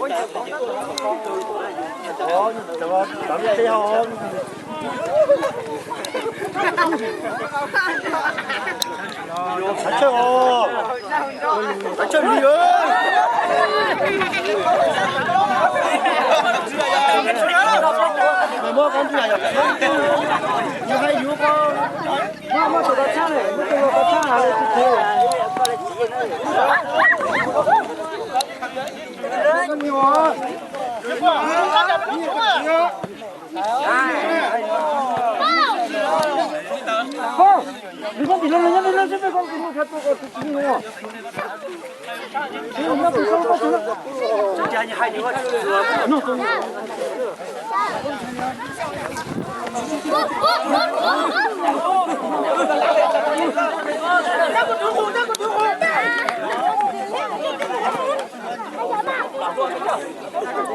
Tạm biệt không? 다쳐! 다쳐 미연! 뭐 건드야? 이거 한 이거 뭐 저거 차네. 이거 차 안에 이건 밀어내냐 밀어내냐 con cũng thật tốt của chính nó nhưng mà cũng không có chứ chơi như hai đứa nó không